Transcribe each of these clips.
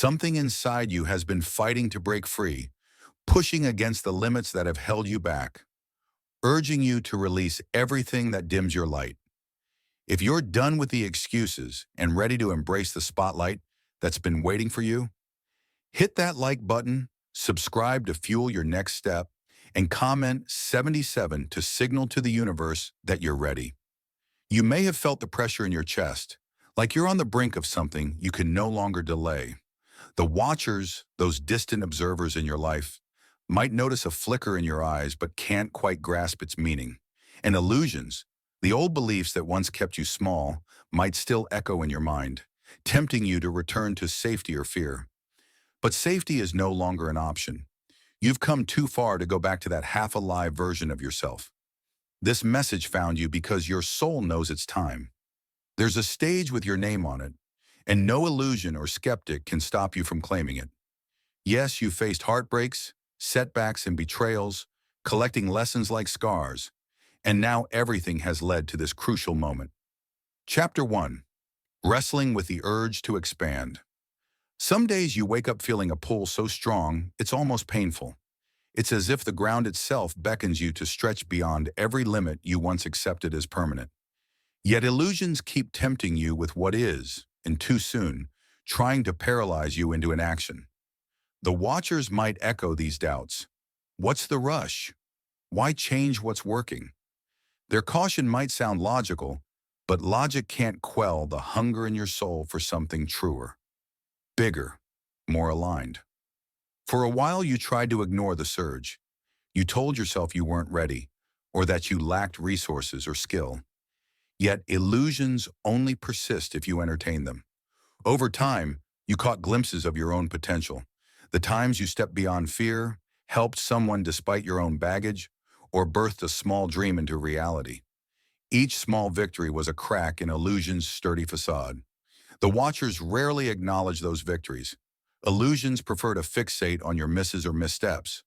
Something inside you has been fighting to break free, pushing against the limits that have held you back, urging you to release everything that dims your light. If you're done with the excuses and ready to embrace the spotlight that's been waiting for you, hit that like button, subscribe to fuel your next step, and comment 77 to signal to the universe that you're ready. You may have felt the pressure in your chest, like you're on the brink of something you can no longer delay. The watchers, those distant observers in your life, might notice a flicker in your eyes but can't quite grasp its meaning. And illusions, the old beliefs that once kept you small, might still echo in your mind, tempting you to return to safety or fear. But safety is no longer an option. You've come too far to go back to that half-alive version of yourself. This message found you because your soul knows it's time. There's a stage with your name on it, and no illusion or skeptic can stop you from claiming it. Yes, you faced heartbreaks, setbacks, and betrayals, collecting lessons like scars, and now everything has led to this crucial moment. Chapter 1. Wrestling with the Urge to Expand. Some days you wake up feeling a pull so strong, it's almost painful. It's as if the ground itself beckons you to stretch beyond every limit you once accepted as permanent. Yet illusions keep tempting you with what is, and too soon, trying to paralyze you into inaction. The watchers might echo these doubts. What's the rush? Why change what's working? Their caution might sound logical, but logic can't quell the hunger in your soul for something truer, bigger, more aligned. For a while you tried to ignore the surge. You told yourself you weren't ready, or that you lacked resources or skill. Yet illusions only persist if you entertain them. Over time, you caught glimpses of your own potential. The times you stepped beyond fear, helped someone despite your own baggage, or birthed a small dream into reality. Each small victory was a crack in illusion's sturdy facade. The watchers rarely acknowledge those victories. Illusions prefer to fixate on your misses or missteps.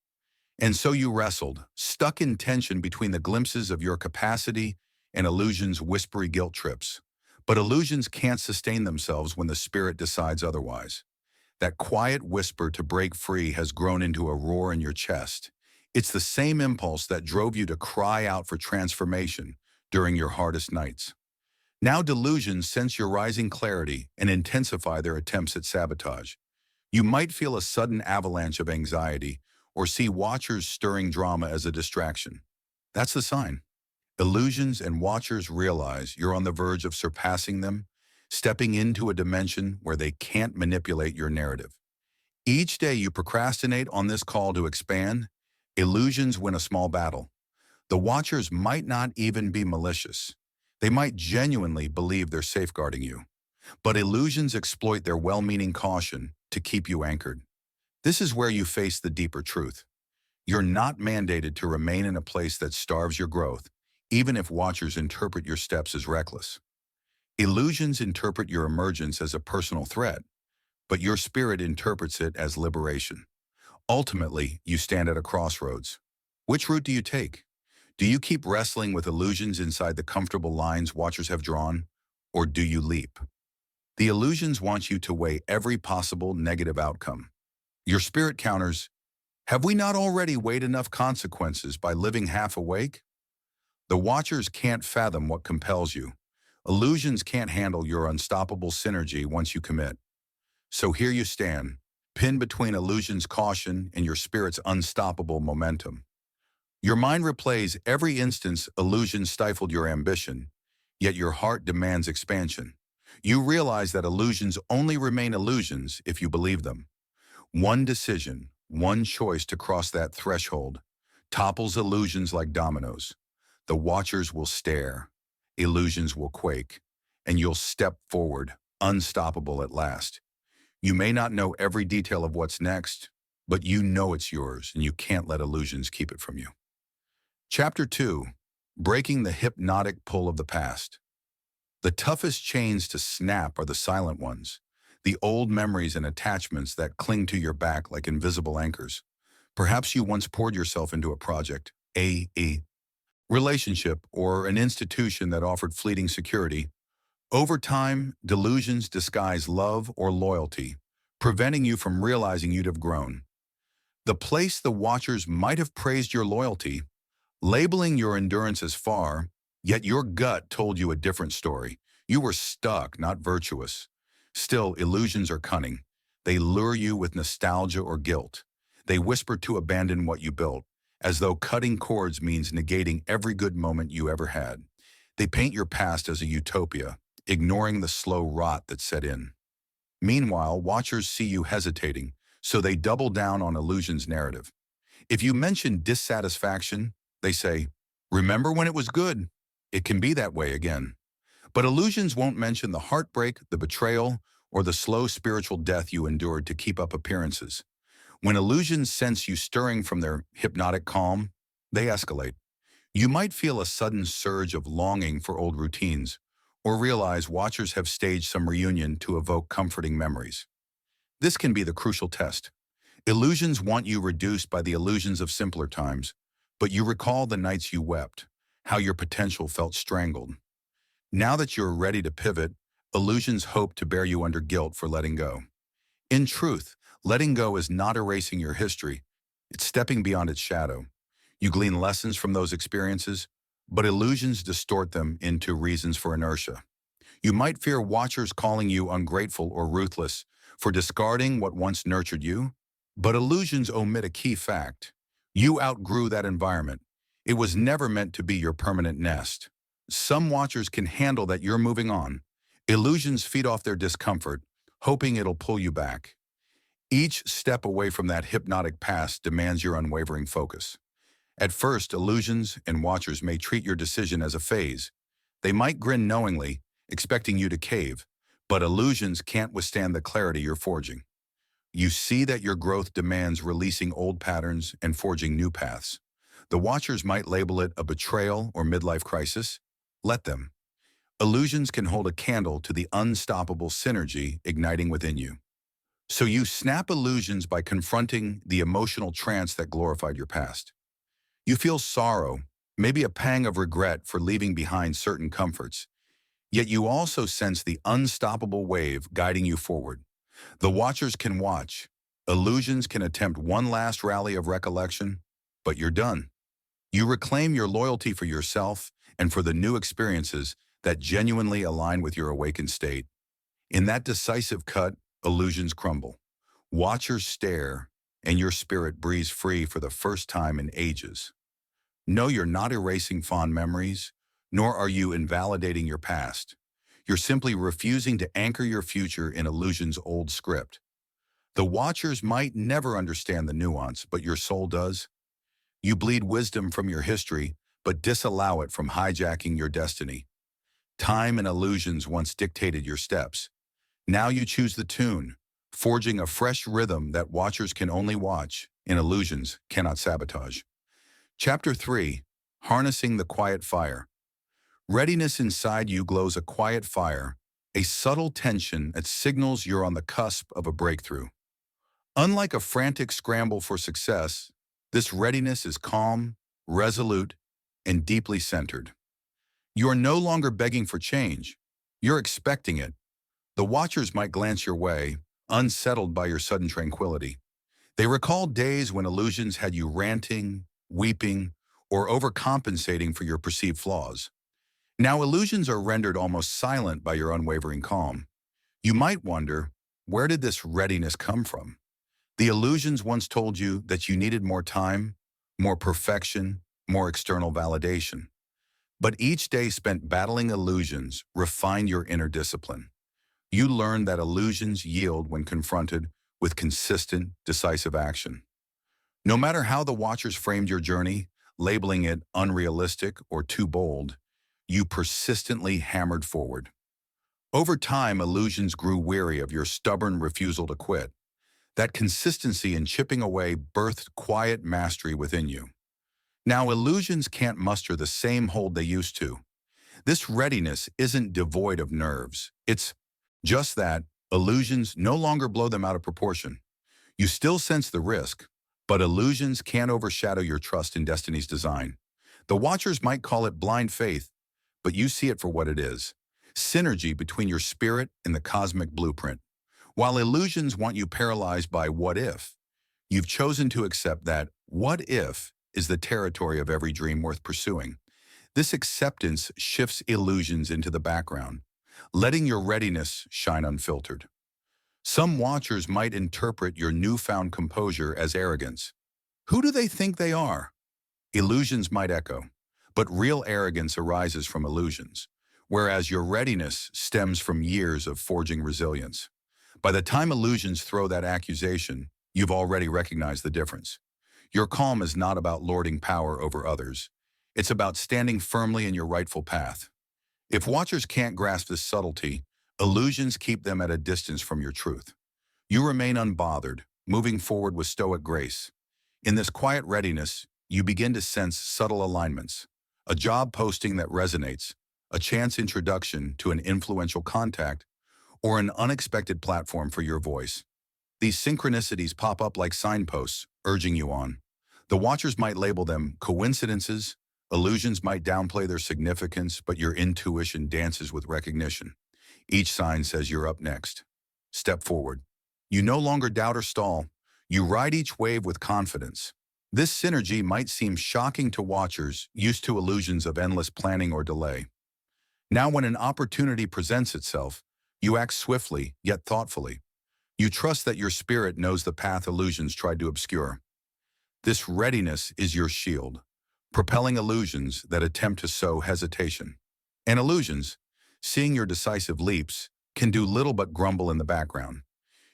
And so you wrestled, stuck in tension between the glimpses of your capacity and illusion's whispery guilt trips. But illusions can't sustain themselves when the spirit decides otherwise. That quiet whisper to break free has grown into a roar in your chest. It's the same impulse that drove you to cry out for transformation during your hardest nights. Now delusions sense your rising clarity and intensify their attempts at sabotage. You might feel a sudden avalanche of anxiety or see watchers stirring drama as a distraction. That's the sign. Illusions and watchers realize you're on the verge of surpassing them, stepping into a dimension where they can't manipulate your narrative. Each day you procrastinate on this call to expand, illusions win a small battle. The watchers might not even be malicious. They might genuinely believe they're safeguarding you. But illusions exploit their well-meaning caution to keep you anchored. This is where you face the deeper truth. You're not mandated to remain in a place that starves your growth, even if watchers interpret your steps as reckless. Illusions interpret your emergence as a personal threat, but your spirit interprets it as liberation. Ultimately, you stand at a crossroads. Which route do you take? Do you keep wrestling with illusions inside the comfortable lines watchers have drawn, or do you leap? The illusions want you to weigh every possible negative outcome. Your spirit counters, have we not already weighed enough consequences by living half awake? The watchers can't fathom what compels you. Illusions can't handle your unstoppable synergy once you commit. So here you stand, pinned between illusion's caution and your spirit's unstoppable momentum. Your mind replays every instance illusion stifled your ambition, yet your heart demands expansion. You realize that illusions only remain illusions if you believe them. One decision, one choice to cross that threshold, topples illusions like dominoes. The watchers will stare, illusions will quake, and you'll step forward, unstoppable at last. You may not know every detail of what's next, but you know it's yours, and you can't let illusions keep it from you. Chapter 2. Breaking the Hypnotic Pull of the Past. The toughest chains to snap are the silent ones, the old memories and attachments that cling to your back like invisible anchors. Perhaps you once poured yourself into a project, a relationship, or an institution that offered fleeting security. Over time, delusions disguise love or loyalty, preventing you from realizing you'd have grown. The place the watchers might have praised your loyalty, labeling your endurance as far, yet your gut told you a different story. You were stuck, not virtuous. Still, illusions are cunning. They lure you with nostalgia or guilt. They whisper to abandon what you built, as though cutting cords means negating every good moment you ever had. They paint your past as a utopia, ignoring the slow rot that set in. Meanwhile, watchers see you hesitating, so they double down on illusion's narrative. If you mention dissatisfaction, they say, "Remember when it was good? It can be that way again." But illusions won't mention the heartbreak, the betrayal, or the slow spiritual death you endured to keep up appearances. When illusions sense you stirring from their hypnotic calm, they escalate. You might feel a sudden surge of longing for old routines, or realize watchers have staged some reunion to evoke comforting memories. This can be the crucial test. Illusions want you reduced by the illusions of simpler times, but you recall the nights you wept, how your potential felt strangled. Now that you're ready to pivot, illusions hope to bear you under guilt for letting go. In truth, letting go is not erasing your history, it's stepping beyond its shadow. You glean lessons from those experiences, but illusions distort them into reasons for inertia. You might fear watchers calling you ungrateful or ruthless for discarding what once nurtured you, but illusions omit a key fact. You outgrew that environment. It was never meant to be your permanent nest. Some watchers can handle that you're moving on. Illusions feed off their discomfort, hoping it'll pull you back. Each step away from that hypnotic past demands your unwavering focus. At first, illusions and watchers may treat your decision as a phase. They might grin knowingly, expecting you to cave, but illusions can't withstand the clarity you're forging. You see that your growth demands releasing old patterns and forging new paths. The watchers might label it a betrayal or midlife crisis. Let them. Illusions can hold a candle to the unstoppable synergy igniting within you. So you snap illusions by confronting the emotional trance that glorified your past. You feel sorrow, maybe a pang of regret for leaving behind certain comforts, yet you also sense the unstoppable wave guiding you forward. The watchers can watch. Illusions can attempt one last rally of recollection, but you're done. You reclaim your loyalty for yourself and for the new experiences that genuinely align with your awakened state. In that decisive cut, illusions crumble. Watchers stare, and your spirit breathes free for the first time in ages. No, you're not erasing fond memories, nor are you invalidating your past. You're simply refusing to anchor your future in illusion's old script. The watchers might never understand the nuance, but your soul does. You bleed wisdom from your history, but disallow it from hijacking your destiny. Time and illusions once dictated your steps. Now you choose the tune, forging a fresh rhythm that watchers can only watch and illusions cannot sabotage. Chapter 3. Harnessing the Quiet Fire. Readiness inside you glows a quiet fire, a subtle tension that signals you're on the cusp of a breakthrough. Unlike a frantic scramble for success, this readiness is calm, resolute, and deeply centered. You're no longer begging for change. You're expecting it. The watchers might glance your way, unsettled by your sudden tranquility. They recall days when illusions had you ranting, weeping, or overcompensating for your perceived flaws. Now illusions are rendered almost silent by your unwavering calm. You might wonder, where did this readiness come from? The illusions once told you that you needed more time, more perfection, more external validation. But each day spent battling illusions refined your inner discipline. You learned that illusions yield when confronted with consistent, decisive action. No matter how the watchers framed your journey, labeling it unrealistic or too bold, you persistently hammered forward. Over time, illusions grew weary of your stubborn refusal to quit. That consistency in chipping away birthed quiet mastery within you. Now, illusions can't muster the same hold they used to. This readiness isn't devoid of nerves. It's just that illusions no longer blow them out of proportion. You still sense the risk, but illusions can't overshadow your trust in destiny's design. The watchers might call it blind faith, but you see it for what it is: synergy between your spirit and the cosmic blueprint. While illusions want you paralyzed by what if, you've chosen to accept that what if is the territory of every dream worth pursuing. This acceptance shifts illusions into the background, letting your readiness shine unfiltered. Some watchers might interpret your newfound composure as arrogance. Who do they think they are? Illusions might echo, but real arrogance arises from illusions, whereas your readiness stems from years of forging resilience. By the time illusions throw that accusation, you've already recognized the difference. Your calm is not about lording power over others. It's about standing firmly in your rightful path. If watchers can't grasp this subtlety, illusions keep them at a distance from your truth. You remain unbothered, moving forward with stoic grace. In this quiet readiness, you begin to sense subtle alignments, a job posting that resonates, a chance introduction to an influential contact, or an unexpected platform for your voice. These synchronicities pop up like signposts, urging you on. The watchers might label them coincidences, illusions might downplay their significance, but your intuition dances with recognition. Each sign says you're up next. Step forward. You no longer doubt or stall. You ride each wave with confidence. This synergy might seem shocking to watchers used to illusions of endless planning or delay. Now, when an opportunity presents itself, you act swiftly, yet thoughtfully. You trust that your spirit knows the path illusions tried to obscure. This readiness is your shield, propelling illusions that attempt to sow hesitation. And illusions, seeing your decisive leaps, can do little but grumble in the background.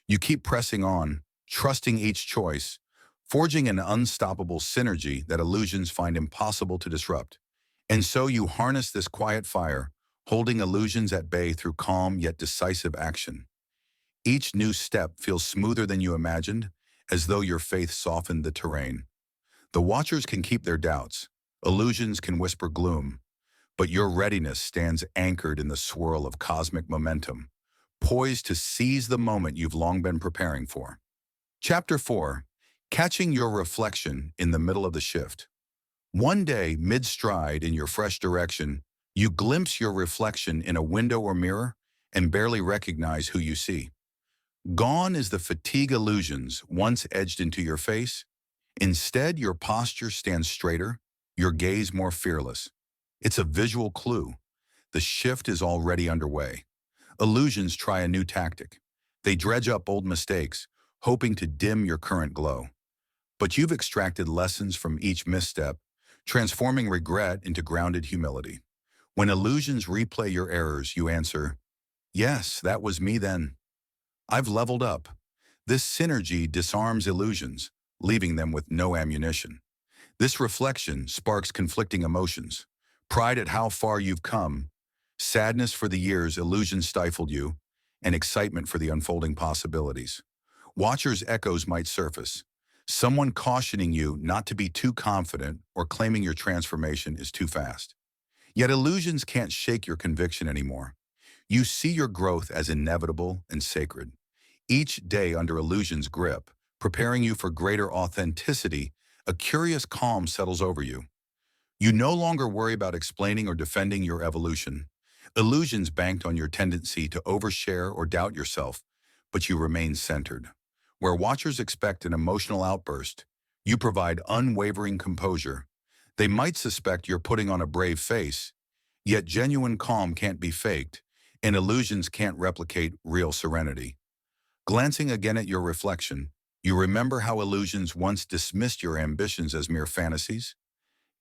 You keep pressing on, trusting each choice, forging an unstoppable synergy that illusions find impossible to disrupt. And so you harness this quiet fire, holding illusions at bay through calm yet decisive action. Each new step feels smoother than you imagined, as though your faith softened the terrain. The watchers can keep their doubts, illusions can whisper gloom, but your readiness stands anchored in the swirl of cosmic momentum, poised to seize the moment you've long been preparing for. Chapter 4. Catching your reflection in the middle of the shift. One day, mid-stride in your fresh direction, you glimpse your reflection in a window or mirror and barely recognize who you see. Gone is the fatigue illusions once edged into your face. Instead, your posture stands straighter, your gaze more fearless. It's a visual clue. The shift is already underway. Illusions try a new tactic. They dredge up old mistakes, hoping to dim your current glow. But you've extracted lessons from each misstep, transforming regret into grounded humility. When illusions replay your errors, you answer, "Yes, that was me then. I've leveled up." This synergy disarms illusions, leaving them with no ammunition. This reflection sparks conflicting emotions: pride at how far you've come, sadness for the years illusions stifled you, and excitement for the unfolding possibilities. Watchers' echoes might surface, someone cautioning you not to be too confident or claiming your transformation is too fast. Yet illusions can't shake your conviction anymore. You see your growth as inevitable and sacred. Each day under illusion's grip, preparing you for greater authenticity, a curious calm settles over you. You no longer worry about explaining or defending your evolution. Illusions banked on your tendency to overshare or doubt yourself, but you remain centered. Where watchers expect an emotional outburst, you provide unwavering composure. They might suspect you're putting on a brave face, yet genuine calm can't be faked, and illusions can't replicate real serenity. Glancing again at your reflection, you remember how illusions once dismissed your ambitions as mere fantasies?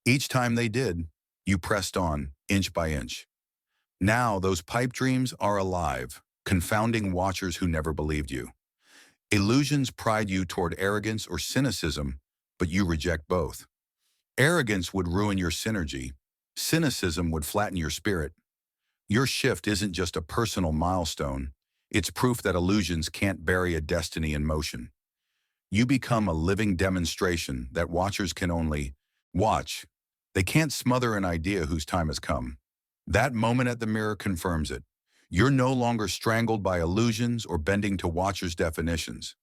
Each time they did, you pressed on, inch by inch. Now those pipe dreams are alive, confounding watchers who never believed you. Illusions pride you toward arrogance or cynicism, but you reject both. Arrogance would ruin your synergy. Cynicism would flatten your spirit. Your shift isn't just a personal milestone. It's proof that illusions can't bury a destiny in motion. You become a living demonstration that watchers can only watch. They can't smother an idea whose time has come. That moment at the mirror confirms it. You're no longer strangled by illusions or bending to watchers' definitions.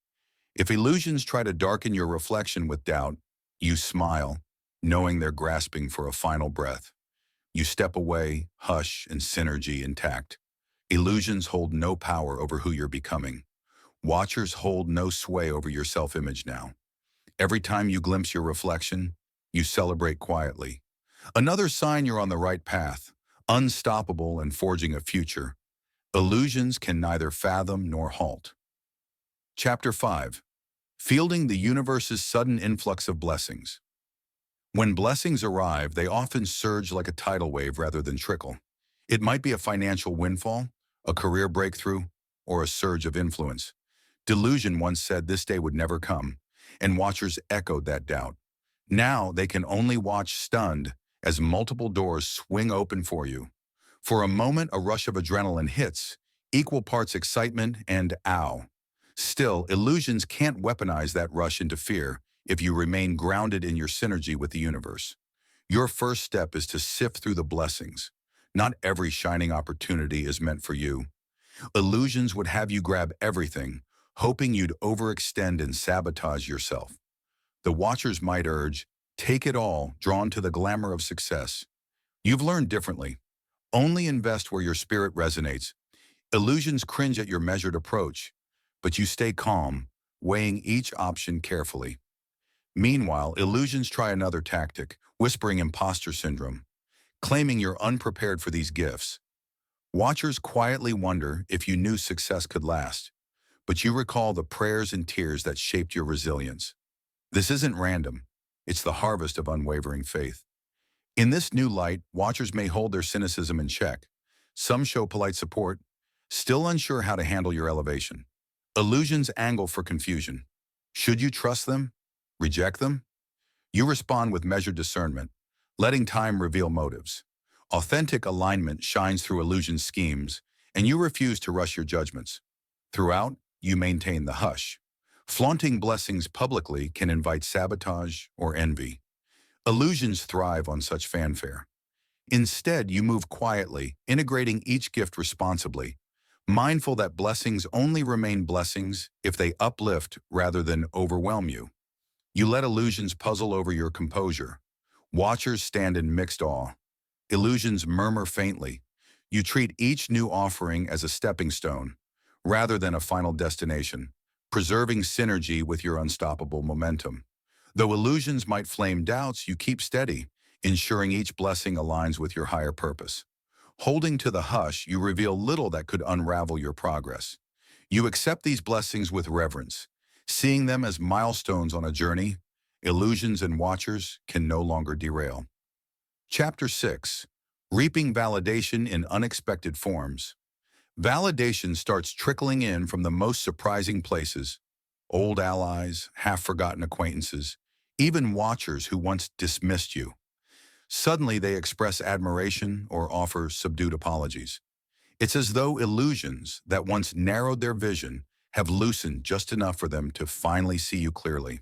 If illusions try to darken your reflection with doubt, you smile, knowing they're grasping for a final breath. You step away, hush, and synergy intact. Illusions hold no power over who you're becoming. Watchers hold no sway over your self-image now. Every time you glimpse your reflection, you celebrate quietly. Another sign you're on the right path, unstoppable and forging a future. Illusions can neither fathom nor halt. Chapter 5. Fielding the universe's sudden influx of blessings. When blessings arrive, they often surge like a tidal wave rather than trickle. It might be a financial windfall, a career breakthrough, or a surge of influence. Delusion once said this day would never come, and watchers echoed that doubt. Now they can only watch stunned as multiple doors swing open for you. For a moment, a rush of adrenaline hits, equal parts excitement and ow. Still, illusions can't weaponize that rush into fear if you remain grounded in your synergy with the universe. Your first step is to sift through the blessings. Not every shining opportunity is meant for you. Illusions would have you grab everything, hoping you'd overextend and sabotage yourself. The watchers might urge, take it all, drawn to the glamour of success. You've learned differently. Only invest where your spirit resonates. Illusions cringe at your measured approach, but you stay calm, weighing each option carefully. Meanwhile, illusions try another tactic, whispering imposter syndrome, claiming you're unprepared for these gifts. Watchers quietly wonder if you knew success could last, but you recall the prayers and tears that shaped your resilience. This isn't random. It's the harvest of unwavering faith. In this new light, watchers may hold their cynicism in check. Some show polite support, still unsure how to handle your elevation. Illusions angle for confusion. Should you trust them? Reject them? You respond with measured discernment, letting time reveal motives. Authentic alignment shines through illusion schemes, and you refuse to rush your judgments. Throughout, you maintain the hush. Flaunting blessings publicly can invite sabotage or envy. Illusions thrive on such fanfare. Instead, you move quietly, integrating each gift responsibly, mindful that blessings only remain blessings if they uplift rather than overwhelm you. You let illusions puzzle over your composure. Watchers stand in mixed awe. Illusions murmur faintly. You treat each new offering as a stepping stone, rather than a final destination, preserving synergy with your unstoppable momentum. Though illusions might flame doubts, you keep steady, ensuring each blessing aligns with your higher purpose. Holding to the hush, you reveal little that could unravel your progress. You accept these blessings with reverence, seeing them as milestones on a journey. Illusions and watchers can no longer derail. Chapter 6. Reaping validation in unexpected forms. Validation starts trickling in from the most surprising places. Old allies, half-forgotten acquaintances, even watchers who once dismissed you. Suddenly they express admiration or offer subdued apologies. It's as though illusions that once narrowed their vision have loosened just enough for them to finally see you clearly.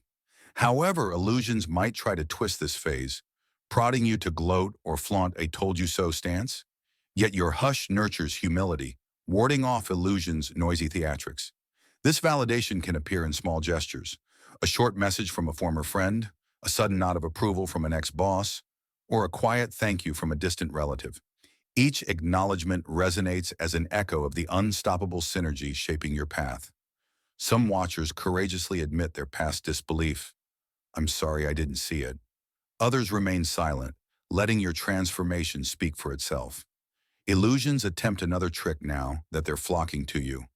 However, illusions might try to twist this phase, prodding you to gloat or flaunt a told-you-so stance. Yet your hush nurtures humility, warding off illusions' noisy theatrics. This validation can appear in small gestures, a short message from a former friend, a sudden nod of approval from an ex-boss, or a quiet thank you from a distant relative. Each acknowledgement resonates as an echo of the unstoppable synergy shaping your path. Some watchers courageously admit their past disbelief. I'm sorry I didn't see it. Others remain silent, letting your transformation speak for itself. Illusions attempt another trick now that they're flocking to you.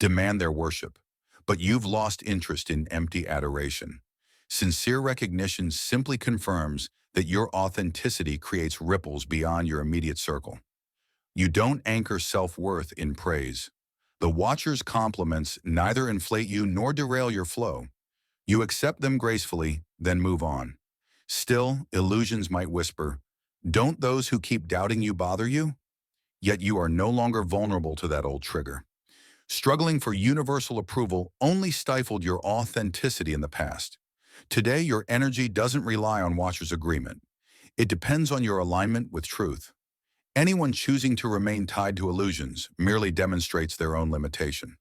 Demand their worship, but you've lost interest in empty adoration. Sincere recognition simply confirms that your authenticity creates ripples beyond your immediate circle. You don't anchor self-worth in praise. The watcher's compliments neither inflate you nor derail your flow. You accept them gracefully, then move on. Still, illusions might whisper, "Don't those who keep doubting you bother you?" Yet you are no longer vulnerable to that old trigger. Struggling for universal approval only stifled your authenticity in the past. Today, your energy doesn't rely on watchers' agreement. It depends on your alignment with truth. Anyone choosing to remain tied to illusions merely demonstrates their own limitation.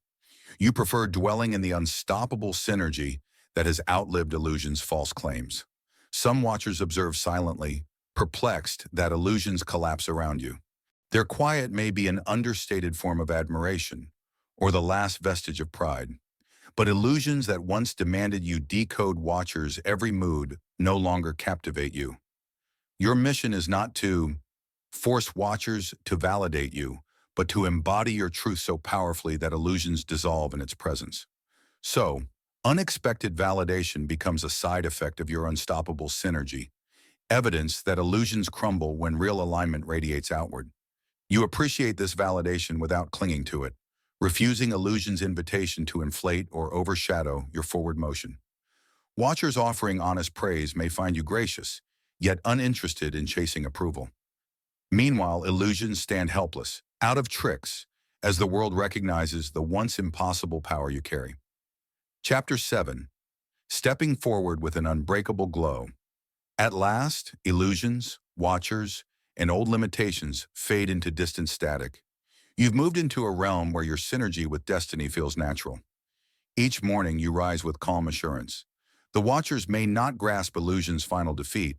You prefer dwelling in the unstoppable synergy that has outlived illusions' false claims. Some watchers observe silently, perplexed that illusions collapse around you. Their quiet may be an understated form of admiration, or the last vestige of pride. But illusions that once demanded you decode Watchers' every mood no longer captivate you. Your mission is not to force Watchers to validate you, but to embody your truth so powerfully that illusions dissolve in its presence. So, unexpected validation becomes a side effect of your unstoppable synergy, evidence that illusions crumble when real alignment radiates outward. You appreciate this validation without clinging to it, refusing illusion's invitation to inflate or overshadow your forward motion. Watchers offering honest praise may find you gracious, yet uninterested in chasing approval. Meanwhile, illusions stand helpless, out of tricks, as the world recognizes the once impossible power you carry. Chapter 7. Stepping Forward with an Unbreakable Glow. At last, illusions, Watchers, and old limitations fade into distant static. You've moved into a realm where your synergy with destiny feels natural. Each morning you rise with calm assurance. The Watchers may not grasp illusion's final defeat,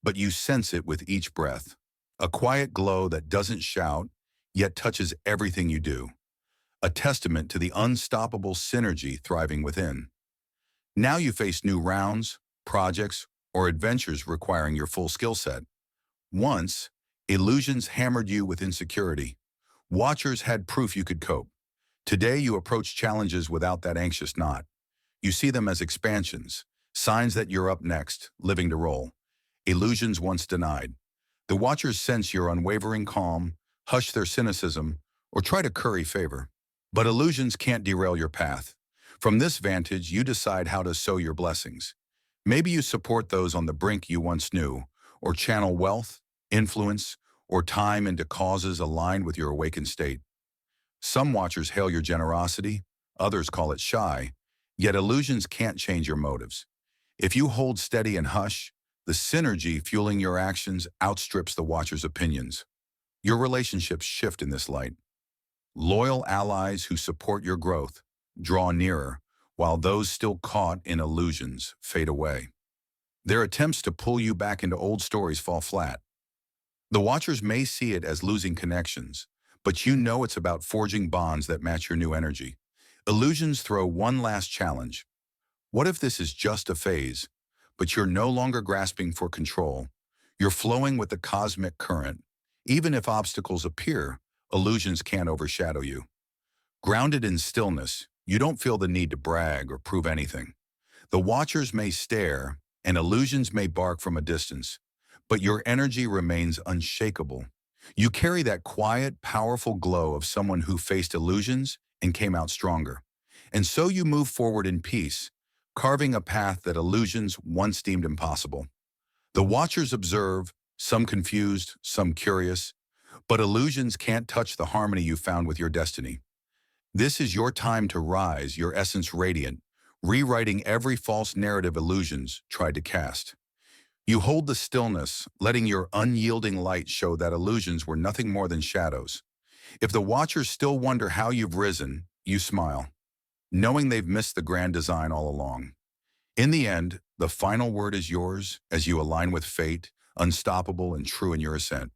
but you sense it with each breath. A quiet glow that doesn't shout, yet touches everything you do. A testament to the unstoppable synergy thriving within. Now you face new rounds, projects, or adventures requiring your full skill set. Once, illusions hammered you with insecurity. Watchers had proof you could cope. Today you approach challenges without that anxious knot. You see them as expansions, signs that you're up next, living to roll. Illusions once denied. The Watchers sense your unwavering calm, hush their cynicism, or try to curry favor. But illusions can't derail your path. From this vantage, you decide how to sow your blessings. Maybe you support those on the brink you once knew, or channel wealth, influence, or time into causes aligned with your awakened state. Some Watchers hail your generosity, others call it shy, yet illusions can't change your motives. If you hold steady and hush, the synergy fueling your actions outstrips the Watchers' opinions. Your relationships shift in this light. Loyal allies who support your growth draw nearer, while those still caught in illusions fade away. Their attempts to pull you back into old stories fall flat. The Watchers may see it as losing connections, but you know it's about forging bonds that match your new energy. Illusions throw one last challenge. What if this is just a phase, but you're no longer grasping for control? You're flowing with the cosmic current. Even if obstacles appear, illusions can't overshadow you. Grounded in stillness, you don't feel the need to brag or prove anything. The Watchers may stare, and illusions may bark from a distance, but your energy remains unshakable. You carry that quiet, powerful glow of someone who faced illusions and came out stronger. And so you move forward in peace, carving a path that illusions once deemed impossible. The Watchers observe, some confused, some curious, but illusions can't touch the harmony you found with your destiny. This is your time to rise, your essence radiant, rewriting every false narrative illusions tried to cast. You hold the stillness, letting your unyielding light show that illusions were nothing more than shadows. If the Watchers still wonder how you've risen, you smile, knowing they've missed the grand design all along. In the end, the final word is yours as you align with fate, unstoppable and true in your ascent.